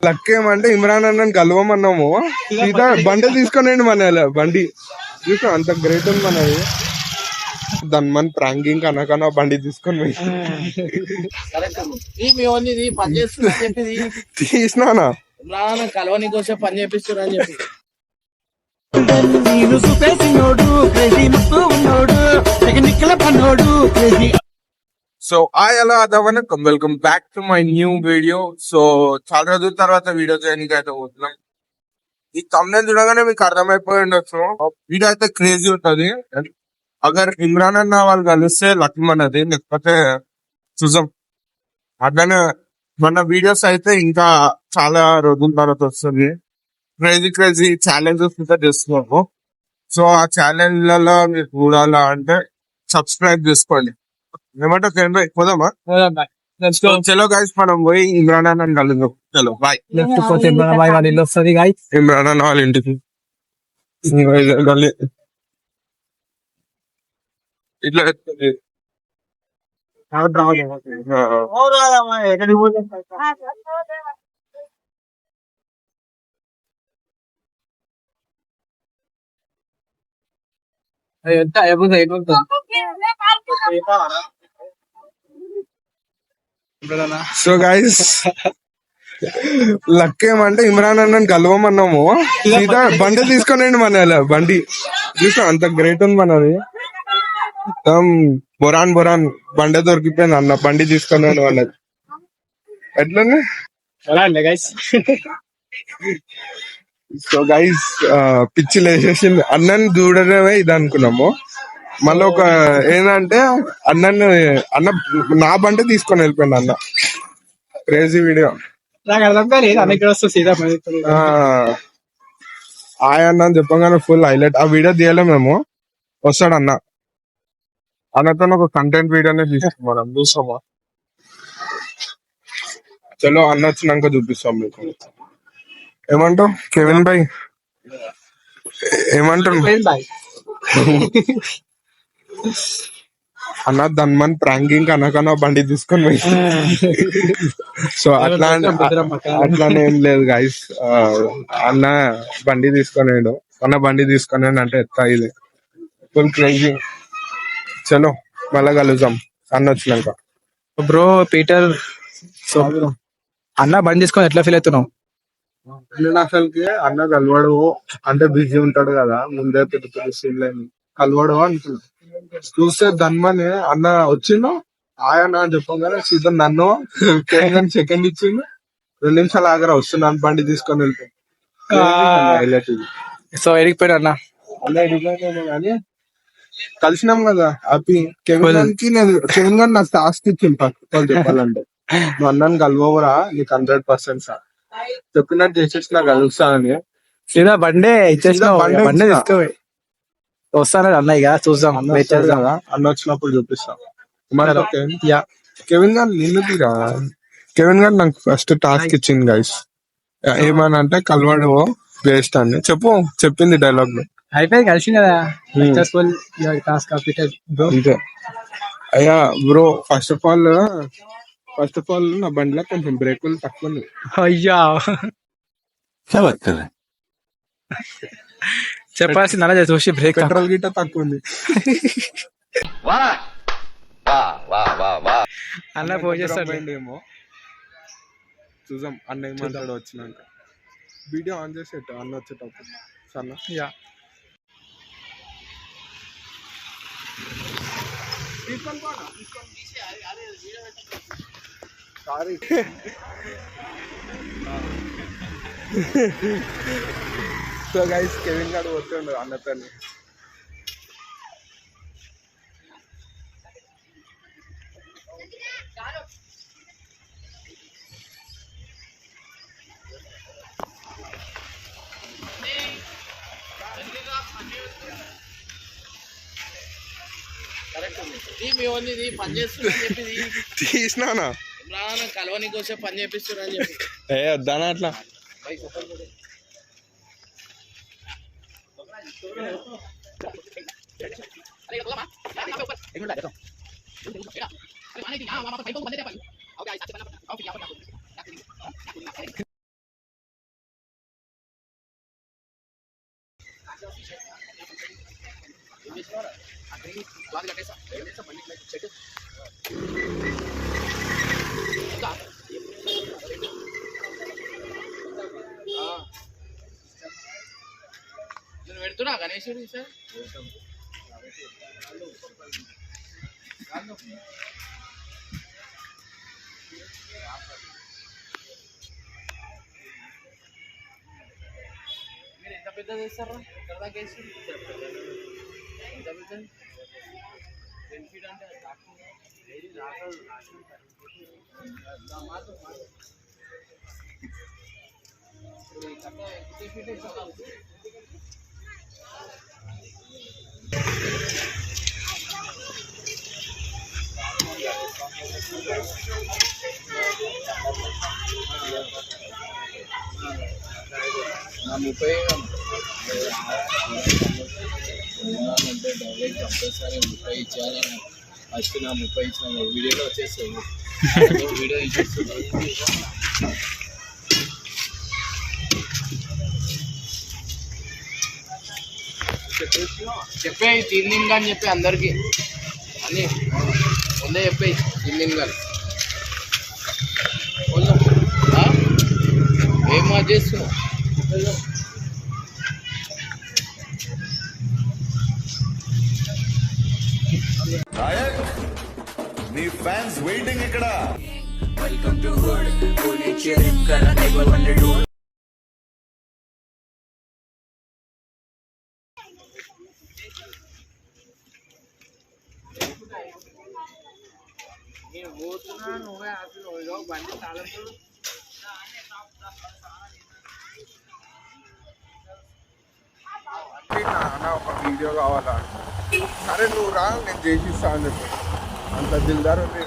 Luck ఏమంటే ఇమ్రాన్ అన్నని కలవమన్నాము, సీదా బండి తీసుకొని మన బండి చూసా అంత గ్రేట్ ఉంది మనది. దాని ప్రాంకింగ్ అనకన్నా బండి తీసుకొని తీసినానా కలవని కోసం పని చేపిస్తున్నా అని చెప్పి సో హలో అదవనకం, welcome back to my new video. So చాలా రోజుల తర్వాత వీడియో చేయడానికి అయితే పోతున్నాం. ఈ తమ్నెల్ చూడగానే మీకు అర్థమైపోయి ఉండొచ్చు, వీడియో అయితే క్రేజీ ఉంటది. అగర్ ఇమ్రాన్ అన్న వాళ్ళు కలిస్తే లక్ష్మణ్ అన్నది, లేకపోతే చూసాం అట్లనే మన వీడియోస్ అయితే ఇంకా చాలా రోజుల తర్వాత వస్తుంది. క్రేజీ క్రేజీ ఛాలెంజెస్ ఇంకా చేస్తున్నాము. సో ఆ ఛాలెంజ్లలో మీరు చూడాలా అంటే సబ్స్క్రైబ్ చేసుకోండి. ఏమంటే పోదామా? చలో గైస్, మనం పోయి ఇమ్రాన్ అన్న కలుద్దాం. చలో బాయ్. ఇమ్రాన్ అన్న వాళ్ళ ఇంటికి ఇట్లా సో గైస్, లక్ ఏమంటే ఇమ్రాన్ అన్నని కలవమన్నాము, సీదా బండి తీసుకొని మన బండి చూసా అంత గ్రేట్ ఉంది మనది. బొరాన్ బండి దొరికిపోయింది అన్న, బండి తీసుకొని వాళ్ళది ఎట్లనే. సో గైస్, పిచ్చిలు వేసేసింది. అన్నని చూడడమే ఇది అనుకున్నాము. మళ్ళీ ఒక ఏంటంటే అన్న నా బండి తీసుకొని వెళ్ళిపోయింది అన్న. Crazy video. అన్న అని చెప్పగానే ఫుల్ హైలైట్. ఆ వీడియో తీయలేము మేము, వస్తాడు అన్న. అన్నతో ఒక కంటెంట్ వీడియోనే తీసుకున్నాం, చూస్తామా? చలో అన్న వచ్చినాక చూపిస్తాం మీకు. ఏమంటావు కెవిన్ భాయ్? ఏమంటారు అన్న? దాని ప్రాంకింగ్ అనకన్నా బండి తీసుకొని పోయి. సో అట్లానే ఏం లేదు గైస్. అన్న బండి తీసుకునేడు, అంటే ఎత్తా ఇది ఫుల్ క్రేజీ. చలో మళ్ళా కలుద్దాం అన్న వచ్చినాక. బ్రో పీటర్, సో అన్న బండి తీసుకొని ఎట్లా ఫీల్ అవుతున్నావు? నేను అసలుకి అన్న కలవడు అంటే బిజీ ఉంటాడు కదా, ముందే పెద్ద పెద్ద సీన్లు కలవడు అనుకున్నా. చూస్తే ధన్మని అన్న వచ్చిండు, ఆయన అని చెప్పగానే సీదా నన్ను సెకండ్ ఇచ్చిండు. 2 నిమిషాలు ఆగరా వస్తున్నాను, బండి తీసుకొని వెళ్తాను. సో ఎడిగిపోయాడు అన్న కానీ కలిసినాం కదా హ్యాపీ. కెవిన్ గారు నాకు టాస్క్ ఇచ్చింది పక్కన చెప్పాలంటే, నువ్వు అన్నాను కలవరా, నీకు 100% సార్ చెప్పినట్టు చేసేసి నాకు కలుస్తానని. సీదా బండే ఇచ్చేసిన, బండి తీసుకోవాలి. వస్తాను అన్న, ఇక చూద్దాం కదా. అన్న వచ్చినప్పుడు చూపిస్తాం. కెవిన్ గారు నిన్ను తీరా, కెవిన్ గారు నాకు ఫస్ట్ టాస్క్ ఇచ్చింది గైస్. ఏమని అంటే కలవడు వేస్ట్ అని చెప్పింది డైలాగ్ లో. అయిపోయి కలిసి కదా అంతే. అయ్యా బ్రో, ఫస్ట్ ఆఫ్ ఆల్ నా బండిలో కొంచెం బ్రేకులు తక్కువ ఉంది. అయ్యా చెప్పాల్సింది అలా చూసి బ్రేక్ పెట్రోల్ గిట్ట తక్కువ ఉంది. అన్న ఫోన్ చేస్తాడు ఏమో, చూద్దాం అన్న ఏమంటాడు వచ్చినాక. వీడియో ఆన్ చేసేట అన్న వచ్చేటప్పుడు సన్న. సారీ. సో గైస్, కెవిన్ గారు వస్తుండు అన్నతో. తీసినానా కలవని కోసం పని చేపిస్తున్నా అని చెప్పి వద్దానా అట్లా. నేను పెడుతున్నా గణేశుడు సార్ మీరు ఎంత పెద్ద చేస్తారా ఎక్కడ దాకా వేసి ఎంత పెద్ద 10 feet అంటే నా 30 అంటే డైరెక్ట్ కంపల్సరీ 30 ఇచ్చేయాలని ఫస్ట్ నా 30 ఇచ్చిన వీడియోలో వచ్చేస్తుంది వీడియో ఇచ్చేస్తుంది చెప్పే తిన్నింగ్ అని చెప్పి అందరికి అని ముందే చెప్పే తిన్నింగ్ అని ఏం మాట చేస్తున్నావు మీ ఫ్యాన్స్ వెయిటింగ్ ఇక్కడ. Welcome to Hood, only cheering kara never wonder do. నేను పోతున్నా నువ్వే ఆపిలో బండి తాళం నాన్న ఒక వీడియో కావాలా, సరే నువ్వు రా నేను చేసిస్తా అని చెప్పి అంత దిల్దారు ఉంది.